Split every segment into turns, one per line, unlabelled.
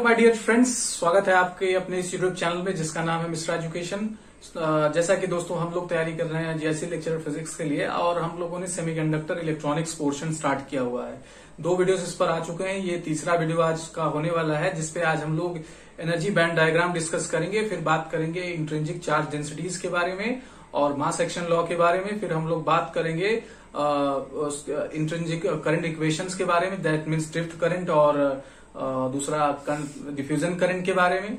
My dear friends, स्वागत है आपके अपने इस यूट्यूब चैनल में जिसका नाम है मिस्टर एजुकेशन। जैसा कि दोस्तों हम लोग तैयारी कर रहे हैं जीआईसी लेक्चरर फिजिक्स के लिए और हम लोगों ने सेमीकंडक्टर इलेक्ट्रॉनिक्स पोर्शन स्टार्ट किया हुआ है। 2 वीडियोस इस पर आ चुके हैं, ये तीसरा वीडियो आज का होने वाला है जिसपे आज हम लोग एनर्जी बैंड डायग्राम डिस्कस करेंगे। फिर बात करेंगे इंट्रिंसिक चार्ज डेंसिटीज के बारे में और मास एक्शन लॉ के बारे में। फिर हम लोग बात करेंगे इंट्रिंसिक करंट इक्वेशंस के बारे में, दैट मीन्स ड्रिफ्ट करंट और दूसरा डिफ्यूजन करंट के बारे में।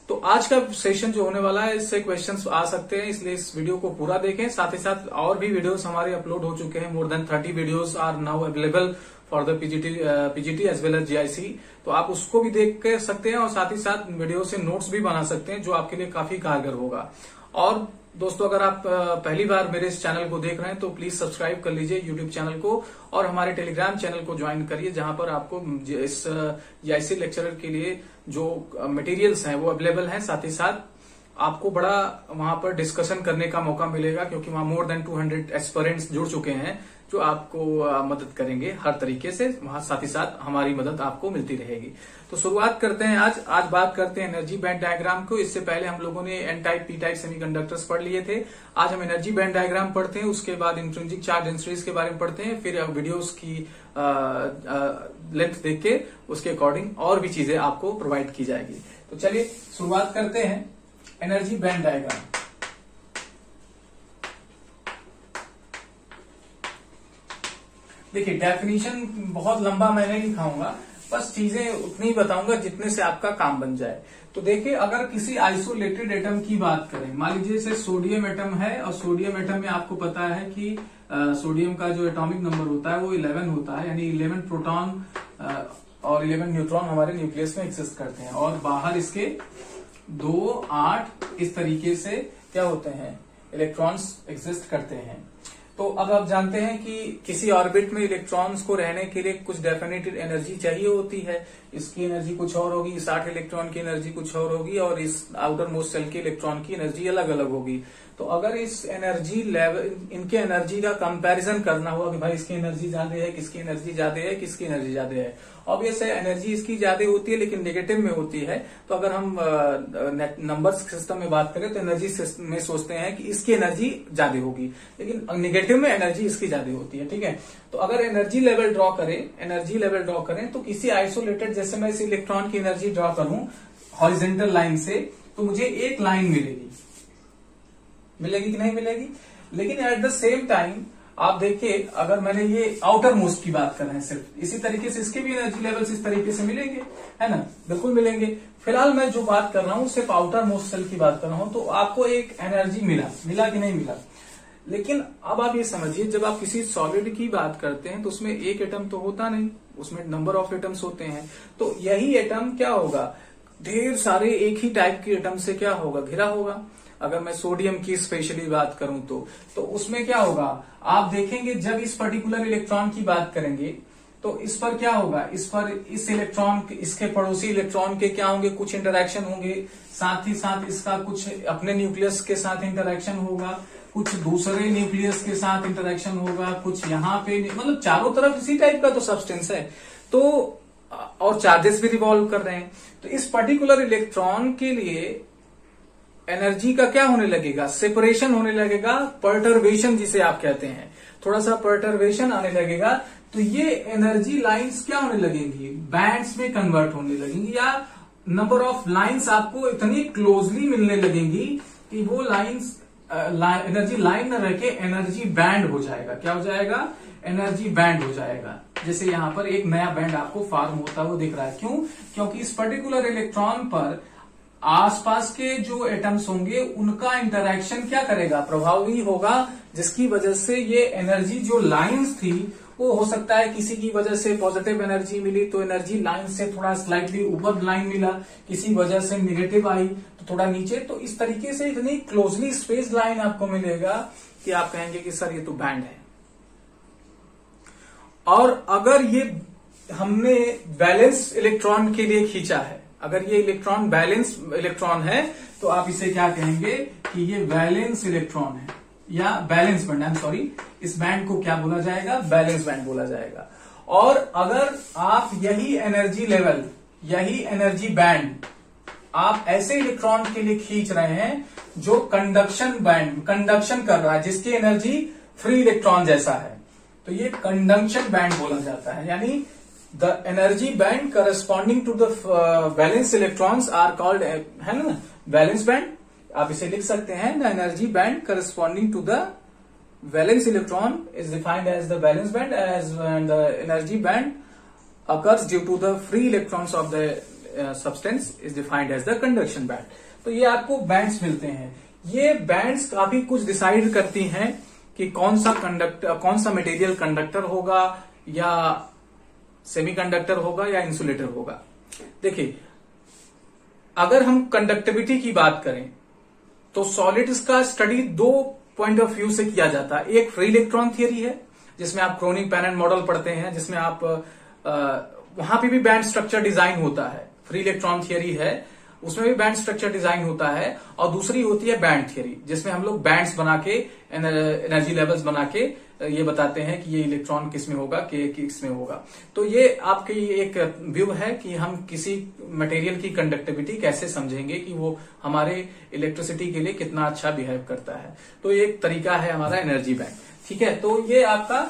तो आज का सेशन जो होने वाला है इससे क्वेश्चंस आ सकते हैं, इसलिए इस वीडियो को पूरा देखें। साथ ही साथ और भी वीडियोस हमारे अपलोड हो चुके हैं, more than 30 videos are now available for the PGT as well as GIC. तो आप उसको भी देख के सकते हैं और साथ ही साथ वीडियो से नोट्स भी बना सकते हैं जो आपके लिए काफी कारगर होगा। और दोस्तों, अगर आप पहली बार मेरे इस चैनल को देख रहे हैं तो प्लीज सब्सक्राइब कर लीजिए यूट्यूब चैनल को और हमारे टेलीग्राम चैनल को ज्वाइन करिए, जहां पर आपको इस जीआईसी लेक्चरर के लिए जो मटेरियल्स हैं वो अवेलेबल हैं। साथ ही साथ आपको बड़ा वहां पर डिस्कशन करने का मौका मिलेगा, क्योंकि वहां मोर देन 200 एस्पिरेंट्स जुड़ चुके हैं जो आपको मदद करेंगे हर तरीके से। वहां साथ ही साथ हमारी मदद आपको मिलती रहेगी। तो शुरुआत करते हैं आज बात करते हैं एनर्जी बैंड डायग्राम को। इससे पहले हम लोगों ने N type P type semiconductors पढ़ लिए थे। आज हम एनर्जी बैंड डायग्राम पढ़ते हैं, उसके बाद इंट्रिंसिक चार्ज डेंसिटीज के बारे में पढ़ते हैं, फिर वीडियोस की लेंथ देख के उसके अकॉर्डिंग और भी चीजें आपको प्रोवाइड की जाएगी। तो चलिए शुरुआत करते हैं एनर्जी बैंड डायग्राम। देखिए, डेफिनेशन बहुत लंबा मैं नहीं लिखाऊंगा, बस चीजें उतनी बताऊंगा जितने से आपका काम बन जाए। तो देखिए, अगर किसी आइसोलेटेड एटम की बात करें, मान लीजिए जैसे सोडियम एटम है और सोडियम एटम में आपको पता है कि सोडियम का जो एटॉमिक नंबर होता है वो 11 होता है, यानी 11 प्रोटॉन और 11 न्यूट्रॉन हमारे न्यूक्लियस में एक्सिस्ट करते हैं और बाहर इसके 2, 8 इस तरीके से क्या होते हैं, इलेक्ट्रॉन्स एक्सिस्ट करते हैं। तो अब आप जानते हैं कि किसी ऑर्बिट में इलेक्ट्रॉन्स को रहने के लिए कुछ डेफिनेट एनर्जी चाहिए होती है। इसकी एनर्जी कुछ और होगी, इस 8 इलेक्ट्रॉन की एनर्जी कुछ और होगी और इस आउटर मोस्ट सेल के इलेक्ट्रॉन की एनर्जी अलग अलग होगी। तो अगर इस एनर्जी लेवल, इनके एनर्जी का कंपैरिजन करना हुआ कि भाई इसकी एनर्जी ज्यादा है, किसकी एनर्जी ज्यादा है, किसकी एनर्जी ज्यादा है, ऑब्वियस है एनर्जी इसकी ज्यादा होती है लेकिन नेगेटिव में होती है। तो अगर हम नंबर्स सिस्टम में बात करें तो एनर्जी में सोचते हैं कि इसकी एनर्जी ज्यादा होगी, लेकिन नेगेटिव में एनर्जी इसकी ज्यादा होती है। ठीक है, तो अगर एनर्जी लेवल ड्रॉ करें तो किसी आइसोलेटेड, जैसे मैं इस इलेक्ट्रॉन की एनर्जी ड्रॉ करूं हॉरिजॉन्टल लाइन से, तो मुझे एक लाइन मिलेगी कि नहीं मिलेगी। लेकिन एट द सेम टाइम आप देखिए, अगर मैंने ये आउटर मोस्ट की बात कर रहे हैं सिर्फ, इसी तरीके से इसके भी एनर्जी लेवल्स इस तरीके से मिलेंगे, है ना, बिल्कुल मिलेंगे। फिलहाल मैं जो बात कर रहा हूं सिर्फ आउटर मोस्ट सेल की बात कर रहा हूं। तो आपको एक एनर्जी मिला कि नहीं मिला। लेकिन अब आप ये समझिए, जब आप किसी सॉलिड की बात करते हैं तो उसमें एक एटम तो होता नहीं, उसमें नंबर ऑफ एटम्स होते हैं। तो यही एटम क्या होगा, ढेर सारे एक ही टाइप के एटम से क्या होगा, घिरा होगा। अगर मैं सोडियम की स्पेशली बात करूं तो उसमें क्या होगा, आप देखेंगे जब इस पर्टिकुलर इलेक्ट्रॉन की बात करेंगे तो इस पर क्या होगा, इस इलेक्ट्रॉन, इसके पड़ोसी इलेक्ट्रॉन के क्या होंगे, कुछ इंटरेक्शन होंगे, साथ ही साथ इसका कुछ अपने न्यूक्लियस के साथ इंटरेक्शन होगा, कुछ दूसरे न्यूक्लियस के साथ इंटरेक्शन होगा, कुछ यहाँ पे, मतलब चारों तरफ इसी टाइप का तो सब्सटेंस है। तो और चार्जेस भी रिवॉल्व कर रहे हैं। तो इस पर्टिकुलर इलेक्ट्रॉन के लिए एनर्जी का क्या होने लगेगा, सेपरेशन होने लगेगा, पर्टर्वेशन जिसे आप कहते हैं, थोड़ा सा पर्टर्वेशन आने लगेगा। तो ये एनर्जी लाइंस क्या होने लगेंगी, बैंड्स में कन्वर्ट होने लगेंगी, या नंबर ऑफ लाइंस आपको इतनी क्लोजली मिलने लगेंगी कि वो लाइंस एनर्जी लाइन न रह के एनर्जी बैंड हो जाएगा। क्या हो जाएगा, एनर्जी बैंड हो जाएगा। जैसे यहां पर एक नया बैंड आपको फॉर्म होता हुआ दिख रहा है। क्यों, क्योंकि इस पर्टिकुलर इलेक्ट्रॉन पर आसपास के जो एटम्स होंगे उनका इंटरैक्शन क्या करेगा, प्रभावी होगा, जिसकी वजह से ये एनर्जी जो लाइंस थी वो हो सकता है किसी की वजह से पॉजिटिव एनर्जी मिली तो एनर्जी लाइन से थोड़ा स्लाइटली ऊपर लाइन मिला, किसी वजह से नेगेटिव आई तो थोड़ा नीचे। तो इस तरीके से इतनी क्लोजली स्पेस लाइन आपको मिलेगा कि आप कहेंगे कि सर ये तो बैंड है। और अगर ये हमने बैलेंस इलेक्ट्रॉन के लिए खींचा है, अगर ये इलेक्ट्रॉन बैलेंस इलेक्ट्रॉन है तो आप इसे क्या कहेंगे कि ये वैलेंस इलेक्ट्रॉन है या balance band, I am sorry, इस बैंड को क्या बोला जाएगा, बैलेंस बैंड बोला जाएगा। और अगर आप यही एनर्जी लेवल यही एनर्जी बैंड आप ऐसे इलेक्ट्रॉन के लिए खींच रहे हैं जो कंडक्शन कर रहा है, जिसकी एनर्जी फ्री इलेक्ट्रॉन जैसा है, तो ये कंडक्शन बैंड बोला जाता है। यानी the energy band corresponding to the valence electrons are called, है ना, वैलेंस बैंड। आप इसे लिख सकते हैं, the energy band corresponding to the valence electron is defined as the valence band, as the energy band occurs due to the free electrons of the substance is defined as the conduction band। तो ये आपको bands मिलते हैं। ये bands काफी कुछ decide करती हैं कि कौन सा मटेरियल कंडक्टर होगा या सेमीकंडक्टर होगा या इंसुलेटर होगा। देखिए, अगर हम कंडक्टिविटी की बात करें तो सॉलिड्स का स्टडी दो पॉइंट ऑफ व्यू से किया जाता है। एक फ्री इलेक्ट्रॉन थियरी है, जिसमें आप क्रोनिग-पेनेट मॉडल पढ़ते हैं, जिसमें आप वहां पे भी बैंड स्ट्रक्चर डिजाइन होता है। फ्री इलेक्ट्रॉन थियरी है, उसमें भी बैंड स्ट्रक्चर डिजाइन होता है। और दूसरी होती है बैंड थियरी, जिसमें हम लोग बैंड्स बना के, एनर्जी लेवल्स बना के ये बताते हैं कि ये इलेक्ट्रॉन किस में होगा, किस में होगा। तो ये आपकी एक व्यू है कि हम किसी मटेरियल की कंडक्टिविटी कैसे समझेंगे कि वो हमारे इलेक्ट्रिसिटी के लिए कितना अच्छा बिहेव करता है। तो एक तरीका है हमारा एनर्जी बैंड। ठीक है, तो ये आपका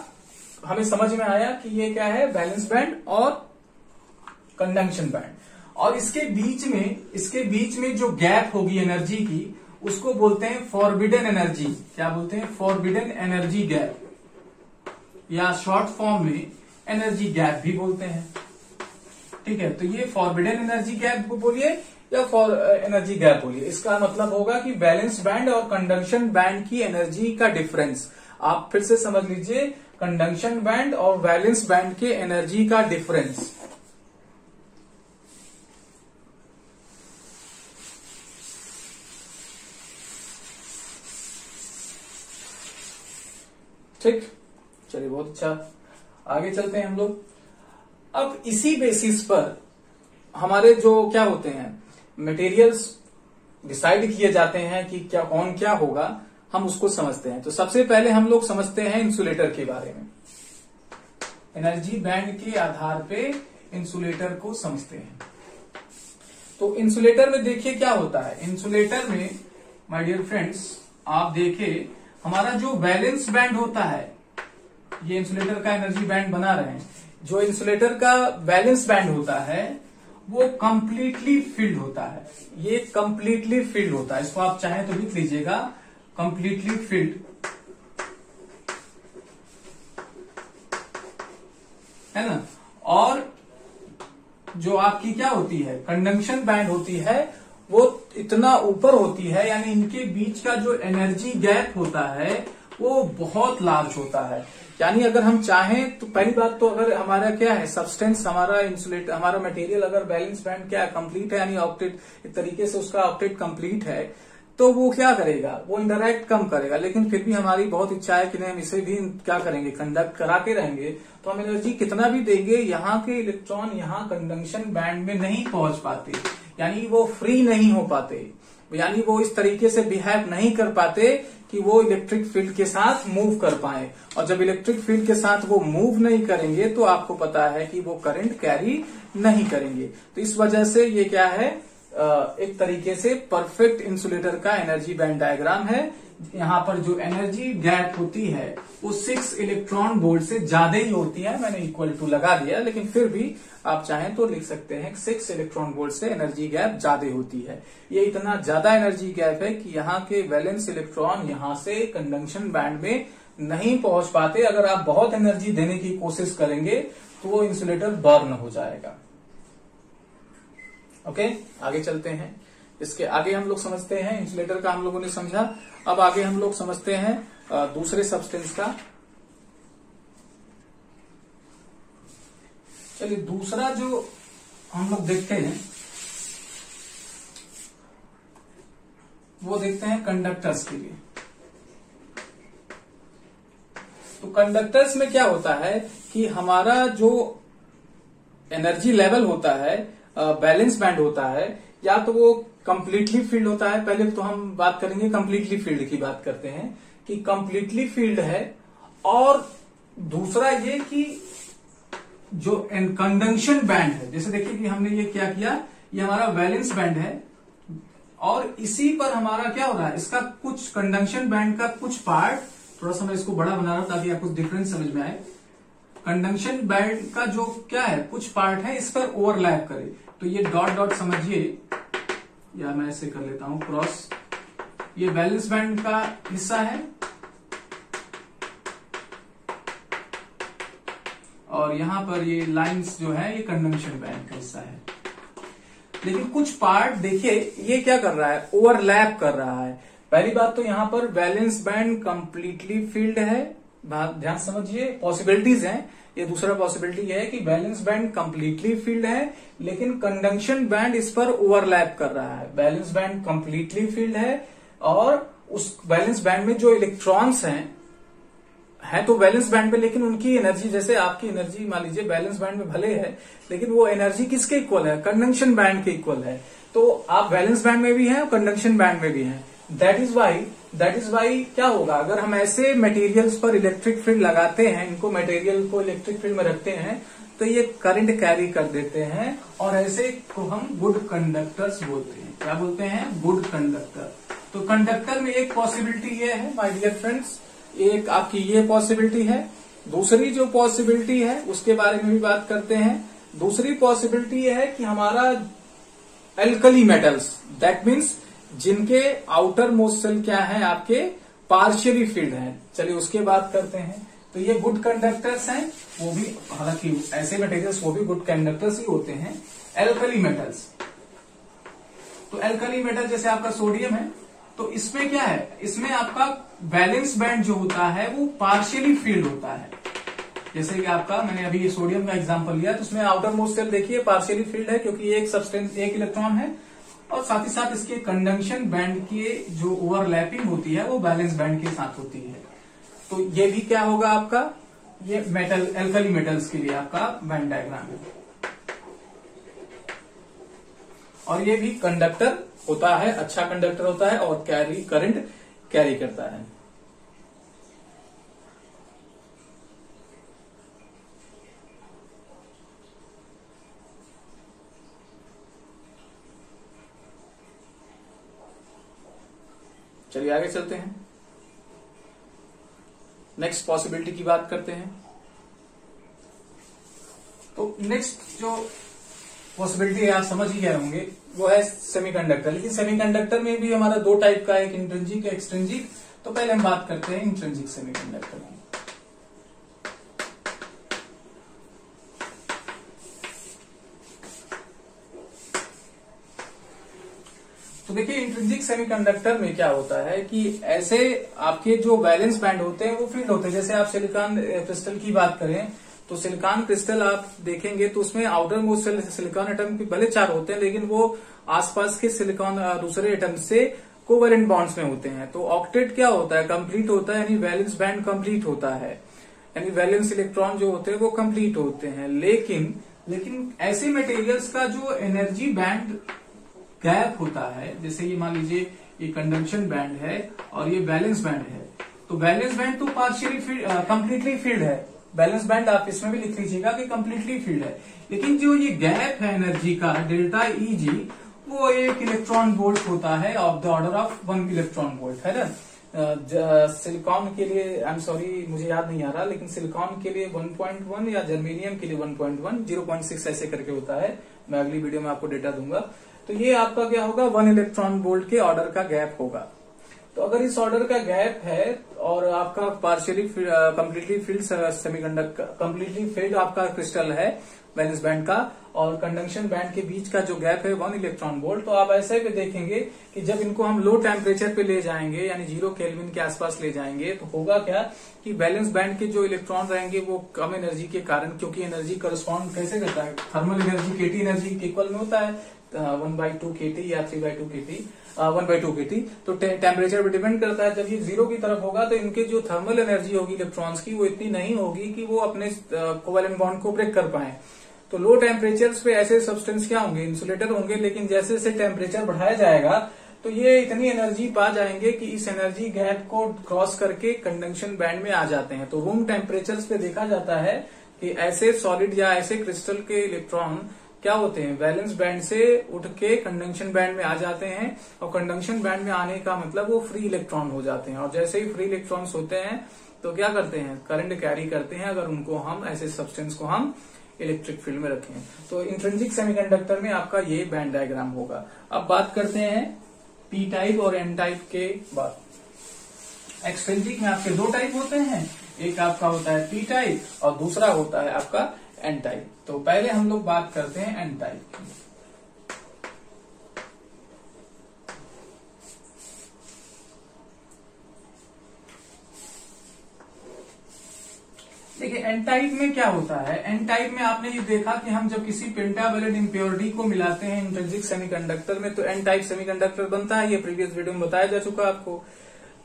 हमें समझ में आया कि ये क्या है, बैलेंस बैंड और कंडक्शन बैंड। और इसके बीच में जो गैप होगी एनर्जी की, उसको बोलते हैं फॉरबिडन एनर्जी। क्या बोलते हैं? फॉरबिडन एनर्जी गैप, या शॉर्ट फॉर्म में एनर्जी गैप भी बोलते हैं। ठीक है, तो ये फॉरबिडन एनर्जी गैप बोलिए या एनर्जी गैप बोलिए, इसका मतलब होगा कि बैलेंस बैंड और कंडक्शन बैंड की एनर्जी का डिफरेंस। आप फिर से समझ लीजिए, कंडक्शन बैंड और वैलेंस बैंड के एनर्जी का डिफरेंस। ठीक, चलिए, बहुत अच्छा। आगे चलते हैं हम लोग। अब इसी बेसिस पर हमारे जो क्या होते हैं मटेरियल्स डिसाइड किए जाते हैं कि क्या कौन क्या होगा, हम उसको समझते हैं। तो सबसे पहले हम लोग समझते हैं इंसुलेटर के बारे में। एनर्जी बैंड के आधार पे इंसुलेटर को समझते हैं। तो इंसुलेटर में देखिए क्या होता है। इंसुलेटर में माय डियर फ्रेंड्स, आप देखिए, हमारा जो वैलेंस बैंड होता है, ये इंसुलेटर का एनर्जी बैंड बना रहे हैं, जो इंसुलेटर का वैलेंस बैंड होता है वो कंप्लीटली फिल्ड होता है। ये कंप्लीटली फिल्ड होता है, इसको आप चाहें तो लिख लीजिएगा, कंप्लीटली फिल्ड, है ना। और जो आपकी क्या होती है कंडक्शन बैंड होती है, वो इतना ऊपर होती है, यानी इनके बीच का जो एनर्जी गैप होता है वो बहुत लार्ज होता है। यानी अगर हम चाहें तो पहली बात तो, अगर हमारा क्या है सब्सटेंस, हमारा इंसुलेटर, हमारा मटेरियल अगर बैलेंस बैंड क्या है कंप्लीट है, यानी ऑक्टेट, एक तरीके से उसका ऑक्टेट कंप्लीट है, तो वो क्या करेगा, वो इंडायरेक्ट कम करेगा। लेकिन फिर भी हमारी बहुत इच्छा है कि नहीं, हम इसे भी क्या करेंगे, कंडक्ट कराते रहेंगे। तो हम एनर्जी कितना भी देंगे, यहाँ के इलेक्ट्रॉन यहाँ कंडक्शन बैंड में नहीं पहुंच पाते, यानी वो फ्री नहीं हो पाते, यानी वो इस तरीके से बिहेव नहीं कर पाते कि वो इलेक्ट्रिक फील्ड के साथ मूव कर पाए। और जब इलेक्ट्रिक फील्ड के साथ वो मूव नहीं करेंगे तो आपको पता है कि वो करंट कैरी नहीं करेंगे। तो इस वजह से ये क्या है, एक तरीके से परफेक्ट इंसुलेटर का एनर्जी बैंड डायग्राम है। यहाँ पर जो एनर्जी गैप होती है वो 6 इलेक्ट्रॉन वोल्ट से ज्यादा ही होती है। मैंने इक्वल टू लगा दिया, लेकिन फिर भी आप चाहें तो लिख सकते हैं 6 इलेक्ट्रॉन वोल्ट से एनर्जी गैप ज्यादा होती है। ये इतना ज्यादा एनर्जी गैप है कि यहाँ के वैलेंस इलेक्ट्रॉन यहाँ से कंडक्शन बैंड में नहीं पहुंच पाते। अगर आप बहुत एनर्जी देने की कोशिश करेंगे तो वो इंसुलेटर बर्न हो जाएगा। ओके, आगे चलते हैं। इसके आगे हम लोग समझते हैं, इंसुलेटर का हम लोगों ने समझा। अब आगे हम लोग समझते हैं दूसरे सब्सटेंस का। चलिए, दूसरा जो हम लोग देखते हैं वो देखते हैं कंडक्टर्स के लिए। तो कंडक्टर्स में क्या होता है कि हमारा जो एनर्जी लेवल होता है, बैलेंस बैंड होता है, या तो वो कंप्लीटली फील्ड होता है। पहले तो हम बात करेंगे कंप्लीटली फील्ड की, बात करते हैं कि कंप्लीटली फील्ड है। और दूसरा ये कि जो कंडक्शन बैंड है, जैसे देखिए कि हमने ये क्या किया, ये हमारा वैलेंस बैंड है और इसी पर हमारा क्या हो रहा है, इसका कुछ कंडक्शन बैंड का कुछ पार्ट, थोड़ा सा मैं इसको बड़ा बना रहा हूं ताकि आपको डिफरेंस समझ में आए। कंडक्शन बैंड का जो क्या है कुछ पार्ट है इस पर ओवरलैप करे, तो ये डॉट डॉट समझिए, या मैं ऐसे कर लेता हूं क्रॉस, ये वैलेंस बैंड का हिस्सा है और यहां पर ये लाइंस जो है ये कंडक्शन बैंड का हिस्सा है। लेकिन कुछ पार्ट देखिए ये क्या कर रहा है, ओवरलैप कर रहा है। पहली बात तो यहां पर वैलेंस बैंड कंप्लीटली फील्ड है, ध्यान समझिए, पॉसिबिलिटीज हैं। ये दूसरा पॉसिबिलिटी है कि वैलेंस बैंड कंप्लीटली फील्ड है लेकिन कंडक्शन बैंड इस पर ओवरलैप कर रहा है। वैलेंस बैंड कंप्लीटली फील्ड है और उस वैलेंस बैंड में जो इलेक्ट्रॉन्स हैं है तो वैलेंस बैंड पे, लेकिन उनकी एनर्जी, जैसे आपकी एनर्जी मान लीजिए वैलेंस बैंड में भले है लेकिन वो एनर्जी किसके इक्वल है, कंडक्शन बैंड के इक्वल है। तो आप वैलेंस बैंड में भी हैं और कंडक्शन बैंड में भी हैं। दैट इज वाई क्या होगा, अगर हम ऐसे मटेरियल्स पर इलेक्ट्रिक फील्ड लगाते हैं, इनको मटेरियल को इलेक्ट्रिक फील्ड में रखते हैं तो ये करंट कैरी कर देते हैं और ऐसे को हम गुड कंडक्टर्स बोलते हैं। क्या बोलते हैं, गुड कंडक्टर। तो कंडक्टर में एक पॉसिबिलिटी ये है माय डियर फ्रेंड्स, एक आपकी ये पॉसिबिलिटी है। दूसरी जो पॉसिबिलिटी है उसके बारे में भी बात करते हैं। दूसरी पॉसिबिलिटी है कि हमारा एल्कली मेटल्स, दैट मीन्स जिनके आउटर मोस्ट सेल क्या है आपके पार्शियली फील्ड है, चलिए उसके बात करते हैं। तो ये गुड कंडक्टर्स हैं, वो भी हालांकि ऐसे मटेरियल्स वो भी गुड कंडक्टर्स ही होते हैं, एल्कली मेटल्स। तो एल्कली मेटल जैसे आपका सोडियम है, तो इसमें क्या है, इसमें आपका वैलेंस बैंड जो होता है वो पार्शियली फील्ड होता है। जैसे कि आपका मैंने अभी ये सोडियम का एग्जांपल लिया, तो उसमें आउटर मोस्ट सेल देखिए पार्शियली फील्ड है क्योंकि एक सब्सटेंस, एक इलेक्ट्रॉन है और साथ ही साथ इसके कंडक्शन बैंड की जो ओवरलैपिंग होती है वो वैलेंस बैंड के साथ होती है। तो ये भी क्या होगा आपका, ये मेटल, एल्कली मेटल्स के लिए आपका बैंड डायग्राम है। और ये भी कंडक्टर होता है, अच्छा कंडक्टर होता है और करंट कैरी करता है। चलिए आगे चलते हैं, नेक्स्ट पॉसिबिलिटी की बात करते हैं। तो नेक्स्ट जो पॉसिबिलिटी है आप समझ ही गए होंगे, वो है सेमीकंडक्टर। लेकिन सेमीकंडक्टर में भी हमारा दो टाइप का है, एक इंट्रिंसिक एक एक्सट्रिंसिक। तो पहले हम बात करते हैं इंट्रिंसिक सेमीकंडक्टर की। तो देखिए इंट्रिंसिक सेमीकंडक्टर में क्या होता है कि ऐसे आपके जो वैलेंस बैंड होते हैं वो फील्ड होते हैं। जैसे आप सिलिकॉन क्रिस्टल की बात करें तो सिलिकॉन क्रिस्टल आप देखेंगे तो उसमें outermost shell silicon atom के भले 4 होते हैं लेकिन वो आसपास के सिलिकॉन दूसरे एटम से कोवेलेंट बॉन्ड्स में होते हैं। तो ऑक्टेट क्या होता है, कंप्लीट होता है, यानी वैलेंस बैंड कंप्लीट होता है, यानी वैलेंस इलेक्ट्रॉन जो होते हैं वो कंप्लीट होते हैं। लेकिन ऐसे मटेरियल्स का जो एनर्जी बैंड गैप होता है, जैसे ये मान लीजिए ये कंडक्शन बैंड है और ये वैलेंस बैंड है, तो वैलेंस बैंड तो पार्शियली कंप्लीटली फील्ड है। बैलेंस बैंड आप इसमें भी लिख लीजिएगा कि कंप्लीटली फील्ड है। लेकिन जो ये गैप है एनर्जी का डेल्टा Eg, वो 1 इलेक्ट्रॉन वोल्ट होता है of the order of 1 electron volt, है ना। सिलिकॉन के लिए आई एम सॉरी मुझे याद नहीं आ रहा, लेकिन सिलिकॉन के लिए 1.1 या जर्मेनियम के लिए 1.1, 0.6 ऐसे करके होता है। मैं अगली वीडियो में आपको डेटा दूंगा। तो ये आपका क्या होगा, 1 इलेक्ट्रॉन वोल्ट के ऑर्डर का गैप होगा। तो अगर इस ऑर्डर का गैप है और आपका partially completely field semiconductor, completely field आपका क्रिस्टल है वैलेंस बैंड का, और कंडक्शन बैंड के बीच का जो गैप है 1 इलेक्ट्रॉन वोल्ट, तो आप ऐसे भी देखेंगे कि जब इनको हम लो टेम्परेचर पे ले जाएंगे यानी 0 केल्विन के आसपास ले जाएंगे तो होगा क्या कि वैलेंस बैंड के जो इलेक्ट्रॉन रहेंगे वो कम एनर्जी के कारण, क्योंकि एनर्जी करस्पॉन्ड कैसे करता है, थर्मल एनर्जी केटी एनर्जी के इक्वल में होता है 1/2 kT या 3/2 kT, 1/2 kT। तो टेम्परेचर पे डिपेंड करता है। जब ये 0 की तरफ होगा तो इनके जो थर्मल एनर्जी होगी इलेक्ट्रॉन्स की वो इतनी नहीं होगी कि वो अपने कोवेलेंट बॉन्ड को ब्रेक कर पाए। तो लो टेम्परेचर्स पे ऐसे सब्सटेंस क्या होंगे, इंसुलेटर होंगे, लेकिन जैसे जैसे टेम्परेचर बढ़ाया जाएगा तो ये इतनी एनर्जी पा जाएंगे कि इस एनर्जी गैप को क्रॉस करके कंडक्शन बैंड में आ जाते हैं। तो रूम टेम्परेचर्स पे देखा जाता है कि ऐसे सॉलिड या ऐसे क्रिस्टल के इलेक्ट्रॉन क्या होते हैं, वैलेंस बैंड से उठ के कंडक्शन बैंड में आ जाते हैं, और कंडक्शन बैंड में आने का मतलब वो फ्री इलेक्ट्रॉन हो जाते हैं, और जैसे ही फ्री इलेक्ट्रॉन्स होते हैं तो क्या करते हैं, करंट कैरी करते हैं, अगर उनको हम ऐसे सब्सटेंस को हम इलेक्ट्रिक फील्ड में रखें। तो इंट्रिंसिक सेमीकंडक्टर में आपका ये बैंड डायग्राम होगा। अब बात करते हैं पी टाइप और एन टाइप के बाद। एक्सट्रिंसिक में आपके दो टाइप होते हैं, एक आपका होता है पी टाइप और दूसरा होता है आपका एन टाइप। तो पहले हम लोग बात करते हैं एन टाइप की। देखिए एन टाइप में क्या होता है, एन टाइप में आपने ये देखा कि हम जब किसी पेंटावैलेंट इम्प्योरिटी को मिलाते हैं इंट्रिंसिक सेमीकंडक्टर में तो एन टाइप सेमीकंडक्टर बनता है। ये प्रीवियस वीडियो में बताया जा चुका आपको।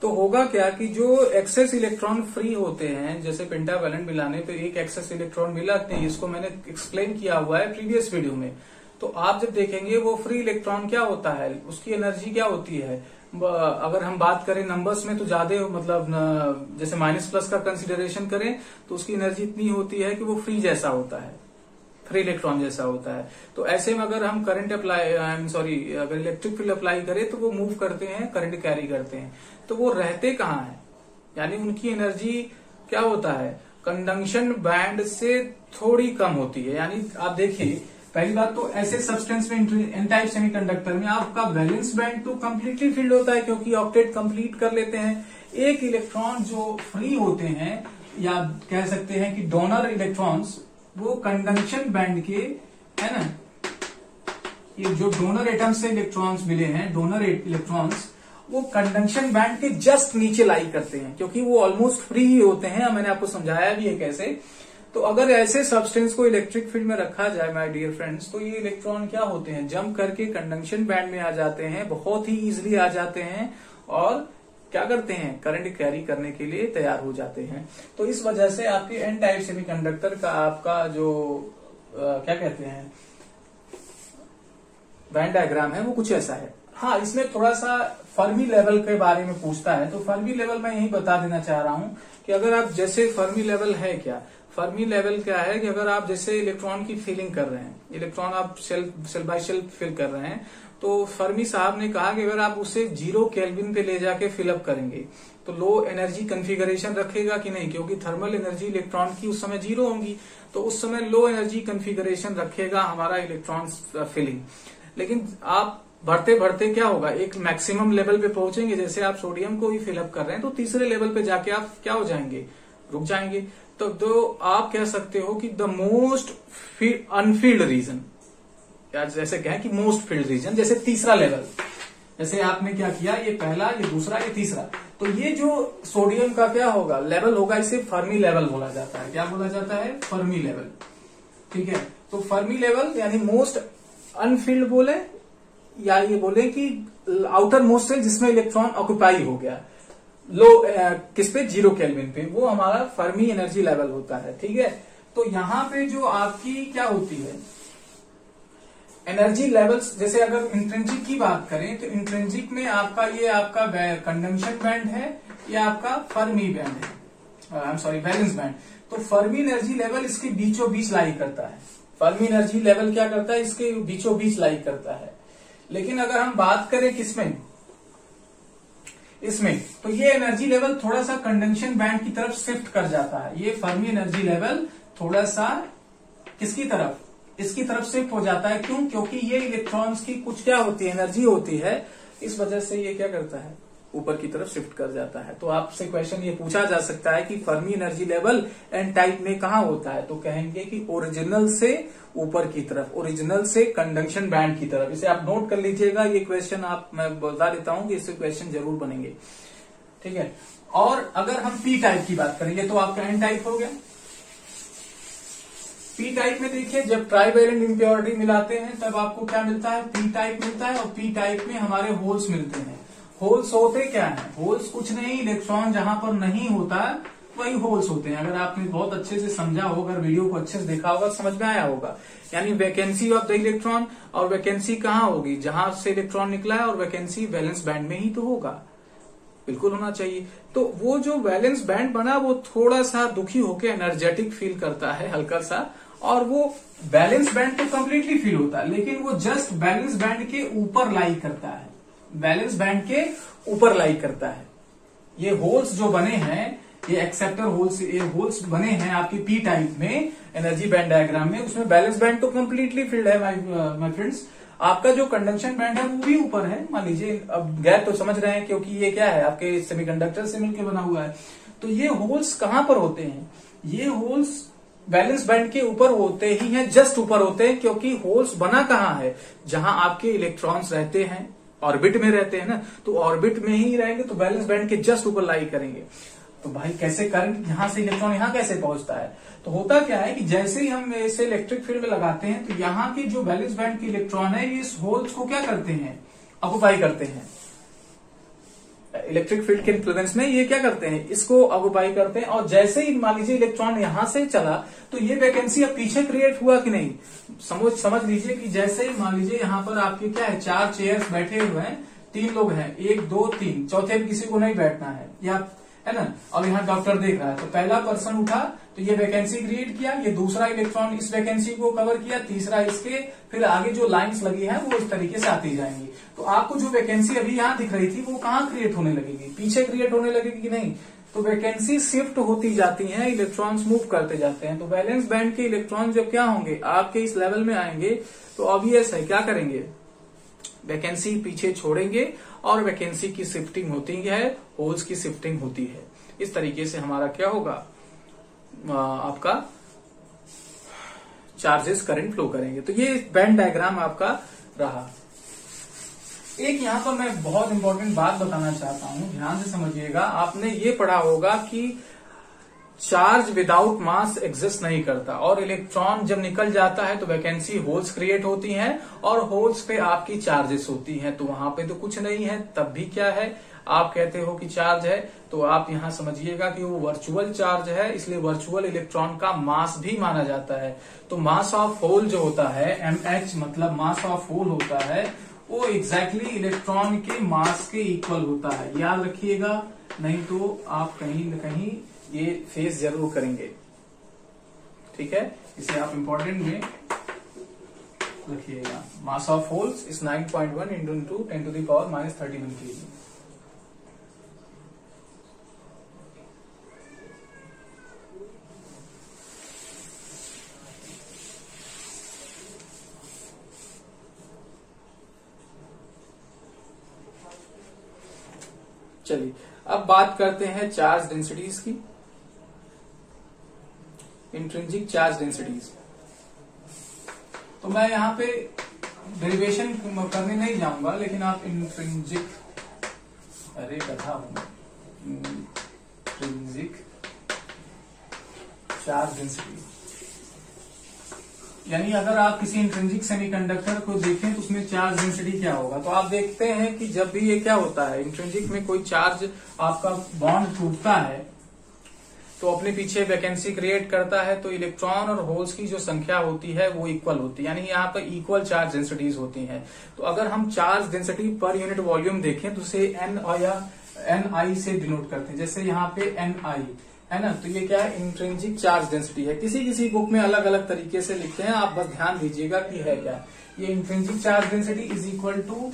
तो होगा क्या कि जो एक्सेस इलेक्ट्रॉन फ्री होते हैं, जैसे पेंटावैलेंट मिलाने पे एक एक्सेस इलेक्ट्रॉन मिलाते हैं, इसको मैंने एक्सप्लेन किया हुआ है प्रीवियस वीडियो में। तो आप जब देखेंगे वो फ्री इलेक्ट्रॉन क्या होता है, उसकी एनर्जी क्या होती है, अगर हम बात करें नंबर्स में तो ज्यादा, मतलब जैसे माइनस प्लस का कंसीडरेशन करें तो उसकी एनर्जी इतनी होती है कि वो फ्री जैसा होता है, फ्री इलेक्ट्रॉन जैसा होता है। तो ऐसे में अगर हम करंट अप्लाई अगर इलेक्ट्रिक फील्ड अप्लाई करें तो वो मूव करते हैं, करंट कैरी करते हैं। तो वो रहते कहाँ हैं, यानी उनकी एनर्जी क्या होता है, कंडक्शन बैंड से थोड़ी कम होती है। यानी आप देखिए पहली बात तो ऐसे सब्सटेंस में एन टाइप सेमीकंडक्टर में आपका वैलेंस बैंड तो कंप्लीटली फिल्ड होता है, क्योंकि ऑक्टेट कंप्लीट कर लेते हैं। एक इलेक्ट्रॉन जो फ्री होते हैं, या कह सकते हैं कि डोनर इलेक्ट्रॉन्स, वो कंडक्शन बैंड के, है ना, ये जो डोनर एटम से इलेक्ट्रॉन्स मिले हैं, डोनर इलेक्ट्रॉन्स, वो कंडक्शन बैंड के जस्ट नीचे लाई करते हैं, क्योंकि वो ऑलमोस्ट फ्री ही होते हैं। मैंने आपको समझाया भी है कैसे। तो अगर ऐसे सब्सटेंस को इलेक्ट्रिक फील्ड में रखा जाए माय डियर फ्रेंड्स, तो ये इलेक्ट्रॉन क्या होते हैं, जंप करके कंडक्शन बैंड में आ जाते हैं, बहुत ही इजीली आ जाते हैं, और क्या करते हैं, करंट कैरी करने के लिए तैयार हो जाते हैं। तो इस वजह से आपके एन टाइप सेमीकंडक्टर का आपका जो क्या कहते हैं बैंड डायग्राम है वो कुछ ऐसा है। हाँ, इसमें थोड़ा सा फर्मी लेवल के बारे में पूछता है, तो फर्मी लेवल मैं यही बता देना चाह रहा हूं कि अगर आप जैसे फर्मी लेवल है क्या, फर्मी लेवल क्या है कि अगर आप जैसे इलेक्ट्रॉन की फिलिंग कर रहे हैं, इलेक्ट्रॉन आप सेल बाय सेल फिल कर रहे हैं, तो फर्मी साहब ने कहा कि अगर आप उसे 0 केल्विन पे ले जाके फिलअप करेंगे तो लो एनर्जी कन्फिगरेशन रखेगा कि नहीं, क्योंकि थर्मल एनर्जी इलेक्ट्रॉन की उस समय 0 होंगी, तो उस समय लो एनर्जी कन्फिगरेशन रखेगा हमारा इलेक्ट्रॉन फिलिंग। लेकिन आप बढ़ते बढ़ते क्या होगा, एक मैक्सिमम लेवल पे पहुंचेंगे, जैसे आप सोडियम को ही फिलअप कर रहे हैं तो तीसरे लेवल पे जाके आप क्या हो जाएंगे, रुक जाएंगे। तो आप कह सकते हो कि द मोस्ट अनफील्ड रीजन, या जैसे कहें कि मोस्ट फील्ड रीजन, जैसे तीसरा लेवल, जैसे आपने क्या किया, ये पहला, ये दूसरा, ये तीसरा, तो ये जो सोडियम का क्या होगा, लेवल होगा, इसे फर्मी लेवल बोला जाता है। क्या बोला जाता है, फर्मी लेवल। ठीक है, तो फर्मी लेवल यानी मोस्ट अनफील्ड बोले, या ये बोले कि आउटर मोस्ट सेल जिसमें इलेक्ट्रॉन ऑक्यूपाई हो गया, लो किस पे, 0 केल्विन पे, वो हमारा फर्मी एनर्जी लेवल होता है। ठीक है, तो यहां पे जो आपकी क्या होती है एनर्जी लेवल्स, जैसे अगर इंट्रिंसिक की बात करें तो इंट्रिंसिक में आपका ये आपका कंडक्शन बैंड है, ये आपका फर्मी बैंड है, आई एम सॉरी वैलेंस बैंड। तो फर्मी एनर्जी लेवल इसके बीचों बीच लाई करता है, फर्मी एनर्जी लेवल क्या करता है, इसके बीचों बीच लाई करता है। लेकिन अगर हम बात करें किसमें, इसमें, तो ये एनर्जी लेवल थोड़ा सा कंडक्शन बैंड की तरफ शिफ्ट कर जाता है। ये फर्मी एनर्जी लेवल थोड़ा सा किसकी तरफ, इसकी तरफ शिफ्ट हो जाता है। क्यों, क्योंकि ये इलेक्ट्रॉन्स की कुछ क्या होती है, एनर्जी होती है, इस वजह से ये क्या करता है, ऊपर की तरफ शिफ्ट कर जाता है। तो आपसे क्वेश्चन ये पूछा जा सकता है कि Fermi energy level N type में कहाँ होता है, तो कहेंगे कि ओरिजिनल से ऊपर की तरफ, ओरिजिनल से कंडक्शन बैंड की तरफ। इसे आप नोट कर लीजिएगा, ये क्वेश्चन आप, मैं बता देता हूं कि इससे क्वेश्चन जरूर बनेंगे। ठीक है, और अगर हम पी टाइप की बात करेंगे तो आपका एन टाइप हो गया। पी टाइप में देखिए, जब ट्राइवैलेंट इम्प्योरिटी मिलाते हैं तब आपको क्या मिलता है, पी टाइप मिलता है, और पी टाइप में हमारे होल्स मिलते हैं। होल्स होते क्या है, होल्स कुछ नहीं, इलेक्ट्रॉन जहां पर नहीं होता वही होल्स होते हैं। अगर आपने बहुत अच्छे से समझा हो, अगर वीडियो को अच्छे से देखा होगा, समझ में आया होगा। यानी वैकेंसी ऑफ द इलेक्ट्रॉन, और वैकेंसी कहाँ होगी, जहां से इलेक्ट्रॉन निकला है, और वैकेंसी वैलेंस बैंड में ही तो होगा। बिल्कुल होना चाहिए। तो वो जो वैलेंस बैंड बना वो थोड़ा सा दुखी होके एनर्जेटिक फील करता है हल्का सा, और वो बैलेंस बैंड तो कंप्लीटली फील होता है, लेकिन वो जस्ट बैलेंस बैंड के ऊपर लाई करता है, बैलेंस बैंड के ऊपर लाई करता है। ये होल्स जो बने हैं, ये एक्सेप्टर होल्स, ये होल्स बने हैं आपकी पी टाइप में एनर्जी बैंड डायग्राम में, उसमें बैलेंस बैंड तो कंप्लीटली फिल्ड है माय फ्रेंड्स। आपका जो कंडक्शन बैंड है वो भी ऊपर है, मान लीजिए। अब गैप तो समझ रहे हैं क्योंकि ये क्या है, आपके सेमीकंडक्टर से मिलकर बना हुआ है। तो ये होल्स कहां पर होते हैं, ये होल्स बैलेंस बैंड के ऊपर होते ही हैं, जस्ट ऊपर होते हैं, क्योंकि होल्स बना कहां है, जहां आपके इलेक्ट्रॉन्स रहते हैं, ऑर्बिट में रहते हैं ना, तो ऑर्बिट में ही रहेंगे तो बैलेंस बैंड के जस्ट ऊपर लाई करेंगे। तो भाई कैसे करंट यहां से इलेक्ट्रॉन यहां कैसे पहुंचता है, तो होता क्या है कि जैसे ही हम इसे इलेक्ट्रिक फील्ड में लगाते हैं तो यहाँ के जो बैलेंस बैंड के इलेक्ट्रॉन है, ये इस होल्स को क्या करते हैं, ऑक्युपाई करते हैं। इलेक्ट्रिक फील्ड के इन्फ्लुएंस में ये क्या करते हैं, इसको ऑक्युपाई करते हैं। और जैसे ही मान लीजिए इलेक्ट्रॉन यहां से चला तो ये वैकेंसी अब पीछे क्रिएट हुआ कि नहीं, समझ लीजिए कि जैसे ही मान लीजिए यहाँ पर आपके क्या है, 4 चेयर्स बैठे हुए हैं, 3 लोग हैं, 1 2 3, चौथे में किसी को नहीं बैठना है, या है ना। और यहाँ डॉक्टर देख रहा है, तो पहला पर्सन उठा तो ये वैकेंसी क्रिएट किया, ये दूसरा इलेक्ट्रॉन इस वैकेंसी को कवर किया, तीसरा इसके, फिर आगे जो लाइंस लगी हैं वो इस तरीके से आती जाएंगी। तो आपको जो वैकेंसी अभी यहाँ दिख रही थी वो कहाँ क्रिएट होने लगेगी, पीछे क्रिएट होने लगेगी कि नहीं। तो वैकेंसी शिफ्ट होती जाती है, इलेक्ट्रॉन्स मूव करते जाते हैं। तो वैलेंस बैंड के इलेक्ट्रॉन जब क्या होंगे, आपके इस लेवल में आएंगे तो ऑब्वियस है क्या करेंगे, वैकेंसी पीछे छोड़ेंगे और वैकेंसी की शिफ्टिंग होती है, होल्स की शिफ्टिंग होती है। इस तरीके से हमारा क्या होगा, आपका चार्जेस करंट फ्लो करेंगे। तो ये बैंड डायग्राम आपका रहा। एक यहां पर मैं बहुत इंपॉर्टेंट बात बताना चाहता हूं, ध्यान से समझिएगा। आपने ये पढ़ा होगा कि चार्ज विदाउट मास एग्जिस्ट नहीं करता, और इलेक्ट्रॉन जब निकल जाता है तो वैकेंसी होल्स क्रिएट होती हैं और होल्स पे आपकी चार्जेस होती हैं। तो वहां पे तो कुछ नहीं है, तब भी क्या है, आप कहते हो कि चार्ज है, तो आप यहां समझिएगा कि वो वर्चुअल चार्ज है, इसलिए वर्चुअल इलेक्ट्रॉन का मास भी माना जाता है। तो मास ऑफ होल जो होता है, mh मतलब मास ऑफ होल होता है, वो एग्जैक्टली इलेक्ट्रॉन के मास के इक्वल होता है, याद रखिएगा, नहीं तो आप कहीं न कहीं ये फेस जरूर करेंगे। ठीक है, इसे आप इंपॉर्टेंट में रखिएगा। Mass of holes is 9.1 into 10⁻³ kg। चलिए अब बात करते हैं चार्ज डेंसिटीज की, इंट्रिंसिक चार्ज डेंसिटीज। तो मैं यहाँ पे डेरिवेशन करने नहीं जाऊंगा, लेकिन आप इंट्रिंसिक, अरे कथा हूं, इंट्रिंसिक चार्ज डेंसिटी, यानी अगर आप किसी इंट्रिंसिक सेमीकंडक्टर को देखें तो उसमें चार्ज डेंसिटी क्या होगा। तो आप देखते हैं कि जब भी ये क्या होता है, इंट्रिंसिक में कोई चार्ज आपका बॉन्ड टूटता है तो अपने पीछे वैकेंसी क्रिएट करता है, तो इलेक्ट्रॉन और होल्स की जो संख्या होती है वो इक्वल होती है, यानी यहाँ पर इक्वल चार्ज डेंसिटीज होती हैं। तो अगर हम चार्ज डेंसिटी पर यूनिट वॉल्यूम देखें तो उसे एन या NI से डिनोट करते हैं, जैसे यहाँ पे NI है ना। तो ये क्या है, इंट्रिंसिक चार्ज डेंसिटी है। किसी किसी बुक में अलग अलग तरीके से लिखते हैं, आप बस ध्यान दीजिएगा कि है क्या। ये intrinsic charge density is equal to,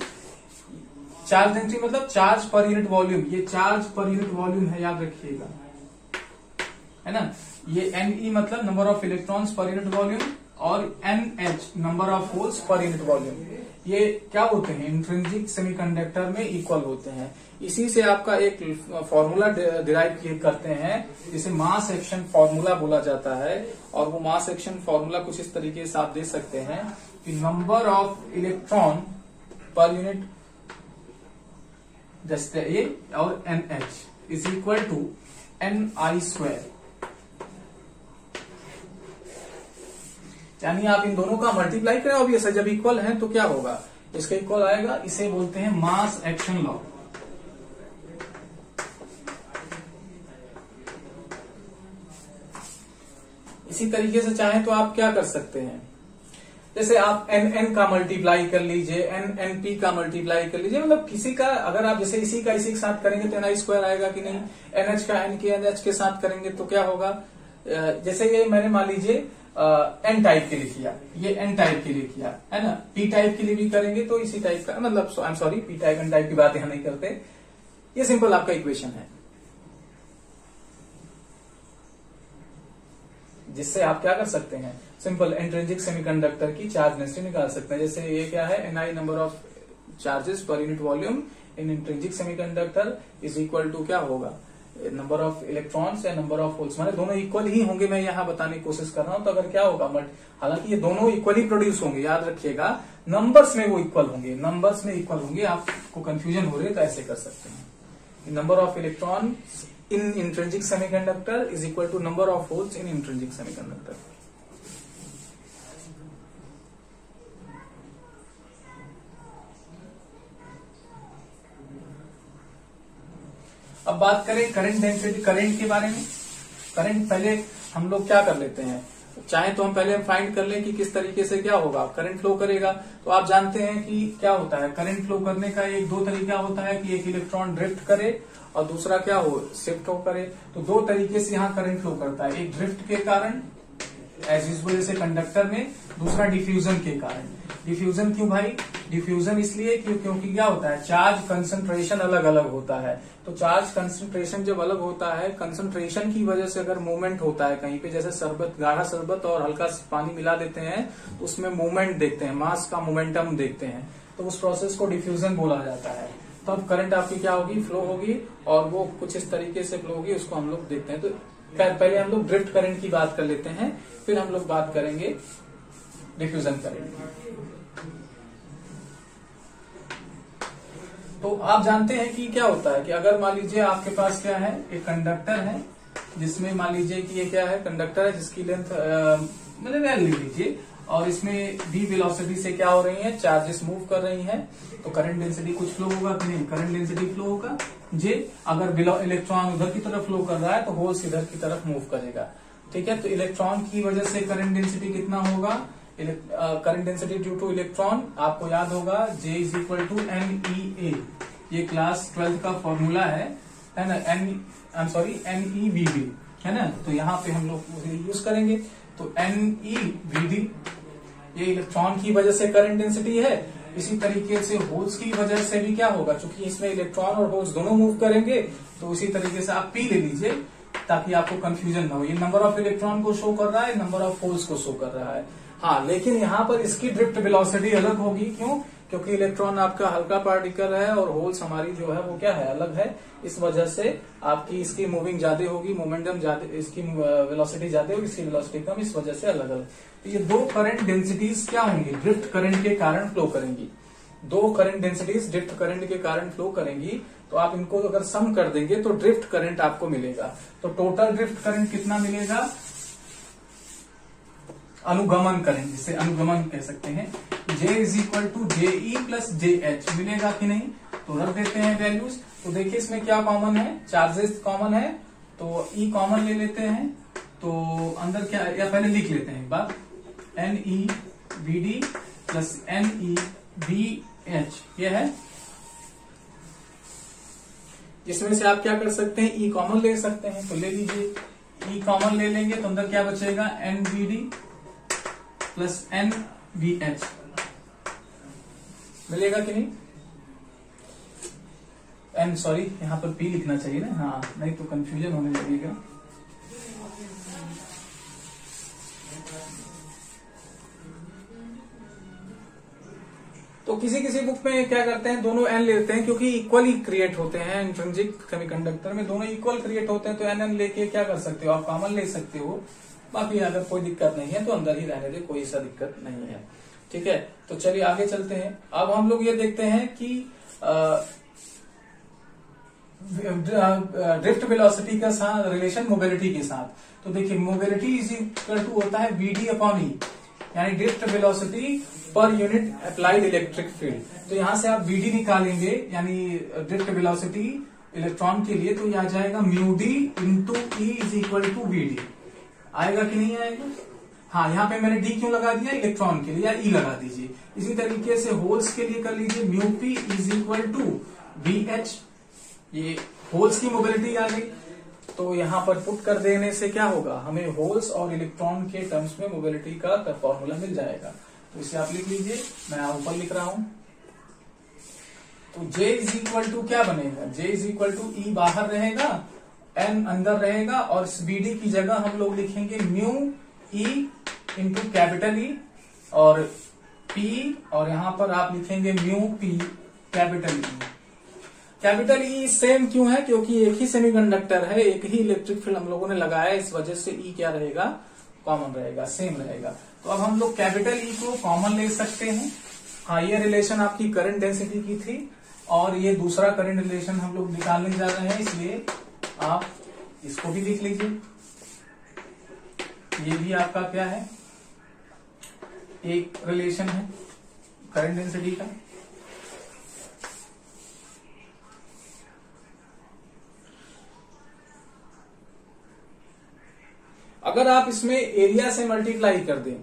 charge density मतलब चार्ज पर यूनिट वॉल्यूम, ये चार्ज पर यूनिट वॉल्यूम है, याद रखिएगा, है ना। ये Ne मतलब नंबर ऑफ इलेक्ट्रॉन्स पर यूनिट वॉल्यूम, और NH नंबर ऑफ होल्स पर यूनिट वॉल्यूम, ये क्या होते हैं, इंट्रिंसिक सेमीकंडक्टर में इक्वल होते हैं। इसी से आपका एक फॉर्मूला डिराइव करते हैं, जिसे मास एक्शन फॉर्मूला बोला जाता है। और वो मास एक्शन फॉर्मूला कुछ इस तरीके से आप दे सकते हैं कि number of electron per unit जैसे ए और NH is equal to NI²। यानी आप इन दोनों का मल्टीप्लाई करें, और ये जब इक्वल है तो क्या होगा, इसका इक्वल आएगा। इसे बोलते हैं मास एक्शन लॉ। इसी तरीके से चाहें तो आप क्या कर सकते हैं, जैसे आप एन का मल्टीप्लाई कर लीजिए, एन पी का मल्टीप्लाई कर लीजिए, मतलब किसी का अगर आप जैसे इसी का इसी के साथ करेंगे तो एन स्क्वायर आएगा कि नहीं, एनएच का एन के एनएच के साथ करेंगे तो क्या होगा, जैसे ये मैंने मान लीजिए एन टाइप के लिए किया, ये एन टाइप के लिए किया है ना, पी टाइप के लिए भी करेंगे तो इसी टाइप का, मतलब I am sorry P type N type की बात यहां नहीं करते, ये सिंपल आपका इक्वेशन है जिससे आप क्या कर सकते हैं, सिंपल इंट्रिंसिक सेमीकंडक्टर की चार्ज डेंसिटी निकाल सकते हैं। जैसे ये क्या है, एनआई नंबर ऑफ चार्जेस पर unit volume in intrinsic semiconductor is equal to क्या होगा, नंबर ऑफ इलेक्ट्रॉन्स या नंबर ऑफ होल्स, माने दोनों इक्वल ही होंगे, मैं यहाँ बताने की कोशिश कर रहा हूं। तो अगर क्या होगा, बट हालांकि ये दोनों इक्वली प्रोड्यूस होंगे, याद रखिएगा नंबर्स में वो इक्वल होंगे, नंबर्स में इक्वल होंगे, आपको कंफ्यूजन हो रही है तो ऐसे कर सकते हैं, number of electron in intrinsic semiconductor is equal to number of holes in intrinsic semiconductor। अब बात करें करंट डेंसिटी, करंट के बारे में। करंट पहले हम लोग क्या कर लेते हैं, चाहे तो हम पहले फाइंड कर लें कि किस तरीके से क्या होगा, करंट फ्लो करेगा। तो आप जानते हैं कि क्या होता है, करंट फ्लो करने का एक दो तरीका होता है कि एक इलेक्ट्रॉन ड्रिफ्ट करे और दूसरा क्या हो, शिफ्ट हो करे। तो दो तरीके से यहाँ करंट फ्लो करता है, एक ड्रिफ्ट के कारण एज यूजुअल जैसे कंडक्टर में, दूसरा डिफ्यूजन के कारण। डिफ्यूजन क्यों भाई, डिफ्यूजन इसलिए क्योंकि क्या होता है, चार्ज कंसंट्रेशन अलग अलग होता है। तो चार्ज कंसंट्रेशन जब अलग होता है, कंसंट्रेशन की वजह से अगर मूवमेंट होता है कहीं पे, जैसे शरबत, गाढ़ा शरबत और हल्का पानी मिला देते हैं तो उसमें मूवमेंट देखते हैं, मास का मोमेंटम देखते हैं, तो उस प्रोसेस को डिफ्यूजन बोला जाता है। तब करंट आपकी क्या होगी, फ्लो होगी, और वो कुछ इस तरीके से फ्लो होगी, उसको हम लोग देखते हैं। तो पहले हम लोग ड्रिफ्ट करंट की बात कर लेते हैं, फिर हम लोग बात करेंगे डिफ्यूजन करंट की। तो आप जानते हैं कि क्या होता है कि अगर मान लीजिए आपके पास क्या है, एक कंडक्टर है जिसमें मान लीजिए कि ये क्या है, कंडक्टर है जिसकी लेंथ मतलब ले लीजिए, और इसमें भी वेलोसिटी से क्या हो रही है, चार्जेस मूव कर रही हैं, तो करंट डेंसिटी कुछ फ्लो होगा कि नहीं, करंट डेंसिटी फ्लो होगा जे। अगर इलेक्ट्रॉन उधर की तरफ फ्लो कर रहा है तो होल्स इधर की तरफ मूव करेगा, ठीक है। तो इलेक्ट्रॉन की वजह से करंट डेंसिटी कितना होगा, current density due to electron आपको याद होगा, J is equal to NEA, ये क्लास 12 का फॉर्मूला है ना, NEVD है ना। तो यहाँ पे हम लोग यूज करेंगे, तो NEVD ये इलेक्ट्रॉन की वजह से करंट डेंसिटी है। इसी तरीके से होल्स की वजह से भी क्या होगा, क्योंकि इसमें इलेक्ट्रॉन और होल्स दोनों मूव करेंगे, तो इसी तरीके से आप P ले लीजिए ताकि आपको कंफ्यूजन ना हो। ये नंबर ऑफ इलेक्ट्रॉन को शो कर रहा है, नंबर ऑफ होल्स को शो कर रहा है। हाँ, लेकिन यहाँ पर इसकी ड्रिफ्ट वेलोसिटी अलग होगी, क्यों, क्योंकि इलेक्ट्रॉन आपका हल्का पार्टिकल है और होल्स हमारी जो है वो क्या है, अलग है। इस वजह से आपकी इसकी मूविंग ज्यादा होगी, मोमेंटम ज्यादा, इसकी वेलोसिटी ज्यादा होगी, इसकी वेलोसिटी कम, इस वजह से अलग अलग। तो ये दो करंट डेंसिटीज क्या होंगी, ड्रिफ्ट करंट के कारण फ्लो करेंगी। दो करंट डेंसिटीज ड्रिफ्ट करंट के कारण फ्लो करेंगी, तो आप इनको अगर सम कर देंगे तो ड्रिफ्ट करंट आपको मिलेगा। तो टोटल ड्रिफ्ट करंट कितना मिलेगा, अनुगमन करंट, जिसे अनुगमन कह सकते हैं, J is equal to JE plus JH मिलेगा कि नहीं। तो रख देते हैं वैल्यूज। तो देखिए इसमें क्या कॉमन है, चार्जेस कॉमन है, तो E कॉमन ले लेते हैं। तो अंदर क्या, या पहले लिख लेते हैं एक बार, NEVD प्लस NEVH ये है। इसमें से आप क्या कर सकते हैं, E कॉमन ले सकते हैं, तो ले लीजिए, E कॉमन ले लेंगे तो अंदर क्या बचेगा, NVD प्लस NVH मिलेगा कि नहीं। सॉरी यहाँ पर P लिखना चाहिए ना, हाँ, नहीं तो कंफ्यूजन होने लगेगा। तो किसी किसी बुक में क्या करते हैं, दोनों N लेते हैं, क्योंकि इक्वली क्रिएट होते हैं इंट्रिंसिक सेमीकंडक्टर में, दोनों इक्वल क्रिएट होते हैं, तो N लेके क्या कर सकते हो, आप कॉमन ले सकते हो। बाकी अगर कोई दिक्कत नहीं है तो अंदर ही रहने दे, कोई ऐसा दिक्कत नहीं है, ठीक है। तो चलिए आगे चलते हैं। अब हम लोग ये देखते हैं कि ड्रिफ्ट वेलोसिटी का साथ रिलेशन मोबिलिटी के साथ। तो देखिए मोबिलिटी इज इक्वल टू होता है VD अपॉन E, यानी drift velocity per unit applied electric field. तो यहां से आप VD निकालेंगे, यानी ड्रिफ्ट वेलोसिटी इलेक्ट्रॉन के लिए, तो यह आ जाएगा μD into E is equal to VD। आएगा कि नहीं आएगा, हाँ, यहाँ पे मैंने डी क्यों लगा दिया, इलेक्ट्रॉन के लिए, या ई लगा दीजिए। इसी तरीके से होल्स के लिए कर लीजिए, mu P is equal to V H. ये होल्स की मोबिलिटी आ गई, तो यहाँ पर पुट कर देने से क्या होगा, हमें होल्स और इलेक्ट्रॉन के टर्म्स में मोबिलिटी का फॉर्मूला मिल जाएगा। तो इसे आप लिख लीजिए, मैं ऊपर लिख रहा हूं। तो J इज इक्वल टू क्या बनेगा, J इज इक्वल टू ई बाहर रहेगा, N अंदर रहेगा, और इस BD की जगह हम लोग लिखेंगे mu E into capital E और P, और यहां पर आप लिखेंगे mu P capital E. Capital E same क्यों है, क्योंकि एक ही सेमीकंडक्टर है, एक ही इलेक्ट्रिक फील्ड हम लोगों ने लगाया, इस वजह से ई क्या रहेगा, कॉमन रहेगा, सेम रहेगा। तो अब हम लोग कैपिटल ई को कॉमन ले सकते हैं। हाँ, ये रिलेशन आपकी करंट डेंसिटी की थी, और ये दूसरा करंट रिलेशन हम लोग निकालने जा रहे हैं, इसलिए आप इसको भी लिख लीजिए। ये भी आपका क्या है, एक रिलेशन है करंट डेंसिटी का। अगर आप इसमें एरिया से मल्टीप्लाई कर दें,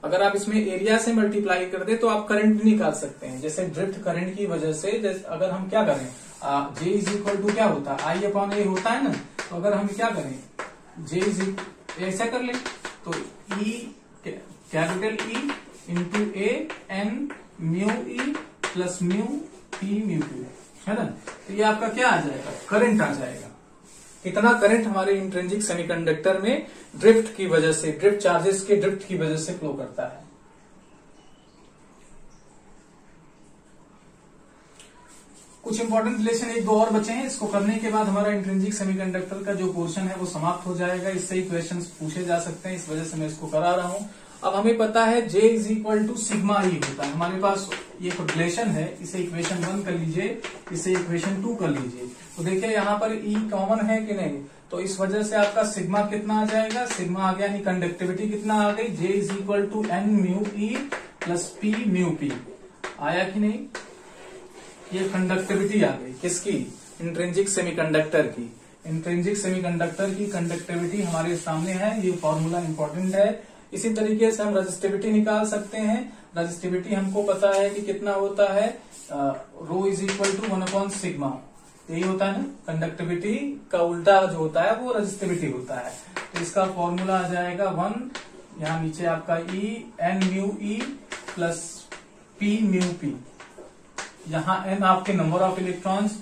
अगर आप इसमें एरिया से मल्टीप्लाई कर दें तो आप करंट भी निकाल सकते हैं। जैसे ड्रिफ्ट करंट की वजह से, जैसे अगर हम क्या करें, J इज इक्वल टू क्या होता है, I अपॉन ए होता है ना। तो अगर हम क्या करें, J इज ऐसा कर लें, तो E capital E into A N mu E plus mu P mu Q, है ना। तो ये आपका क्या आ जाएगा, करंट आ जाएगा। इतना करंट हमारे इंट्रिंसिक सेमीकंडक्टर में ड्रिफ्ट की वजह से, ड्रिफ्ट चार्जेस के ड्रिफ्ट की वजह से फ्लो करता है। कुछ इंपॉर्टेंट रिलेशन एक दो और बचे हैं, इसको करने के बाद हमारा इंट्रिंसिक सेमीकंडक्टर का जो पोर्शन है वो समाप्त हो जाएगा। इससे ही क्वेश्चंस पूछे जा सकते हैं, इस वजह से मैं इसको करा रहा हूं। अब हमें पता है J is equal to sigma E होता है, हमारे पास ये रिलेशन है। इसे इक्वेशन 1 कर लीजिए, इसे इक्वेशन 2 कर लीजिए। तो देखिए यहाँ पर E कॉमन है कि नहीं, तो इस वजह से आपका सिग्मा कितना आ जाएगा, सिग्मा आ गया, यानी कंडक्टिविटी कितना आ गई, J is equal to N mu E plus P mu P. आया कि नहीं, ये कंडक्टिविटी आ गई किसकी, इंट्रिंसिक सेमीकंडक्टर की। इंट्रिंसिक सेमीकंडक्टर की कंडक्टिविटी हमारे सामने है, ये फॉर्मूला इंपॉर्टेंट है। इसी तरीके से हम रजिस्टिविटी निकाल सकते हैं। रजिस्टिविटी हमको पता है कि कितना होता है, रो इज इक्वल टू 1/सिग्मा, यही होता है ना। कंडक्टिविटी का उल्टा जो होता है वो रजिस्टिविटी होता है। तो इसका फॉर्मूला आ जाएगा 1, यहाँ नीचे आपका E N mu E plus P mu P. यहाँ N आपके नंबर ऑफ इलेक्ट्रॉन्स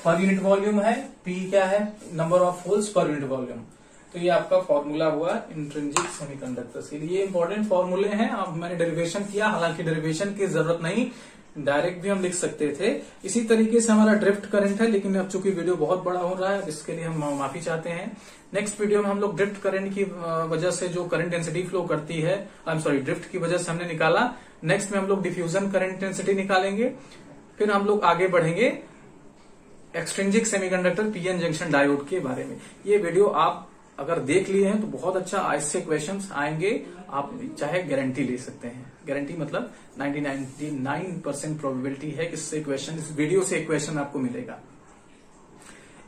पर यूनिट वॉल्यूम है, P क्या है, नंबर ऑफ होल्स पर यूनिट वॉल्यूम। तो ये आपका फॉर्मूला हुआ इंट्रिंसिक सेमीकंडक्टर्स के लिए। ये इंपॉर्टेंट फॉर्मूले हैं। अब मैंने डेरिवेशन किया, हालांकि डेरिवेशन की जरूरत नहीं, डायरेक्ट भी हम लिख सकते थे। इसी तरीके से हमारा ड्रिफ्ट करंट है, लेकिन अब चूंकि वीडियो बहुत बड़ा हो रहा है, इसके लिए हम माफी चाहते हैं। नेक्स्ट वीडियो में हम लोग ड्रिफ्ट करंट की वजह से जो करंट डेंसिटी फ्लो करती है, ड्रिफ्ट की वजह से हमने निकाला। नेक्स्ट में हम लोग डिफ्यूजन करंट डेंसिटी निकालेंगे। फिर हम लोग आगे बढ़ेंगे extrinsic semiconductor PN junction diode के बारे में। ये वीडियो आप अगर देख लिए हैं तो बहुत अच्छा, इससे क्वेश्चंस आएंगे, आप चाहे गारंटी ले सकते हैं। गारंटी मतलब 99% प्रोबेबिलिटी है कि इससे क्वेश्चन, इस वीडियो से एक क्वेश्चन आपको मिलेगा।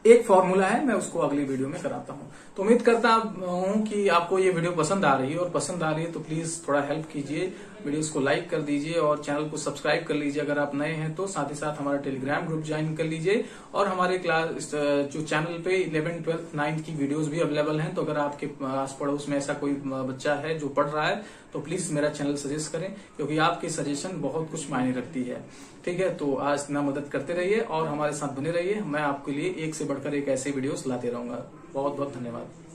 एक फॉर्मूला है, मैं उसको अगली वीडियो में कराता हूं। तो उम्मीद करता हूं कि आपको ये वीडियो पसंद आ रही है, और पसंद आ रही है तो प्लीज थोड़ा हेल्प कीजिए, वीडियोस को लाइक कर दीजिए और चैनल को सब्सक्राइब कर लीजिए अगर आप नए हैं तो। साथ ही साथ हमारा टेलीग्राम ग्रुप ज्वाइन कर लीजिए, और हमारे क्लास जो चैनल पे 11th, 12th, 9th की वीडियोस भी अवेलेबल हैं। तो अगर आपके आस पड़ोस में ऐसा कोई बच्चा है जो पढ़ रहा है तो प्लीज मेरा चैनल सजेस्ट करें, क्योंकि आपकी सजेशन बहुत कुछ मायने रखती है। ठीक है, तो आज इतना मदद करते रहिए और हमारे साथ बने रहिए। मैं आपके लिए एक से बढ़कर एक ऐसे वीडियोस लाते रहूंगा। बहुत बहुत धन्यवाद।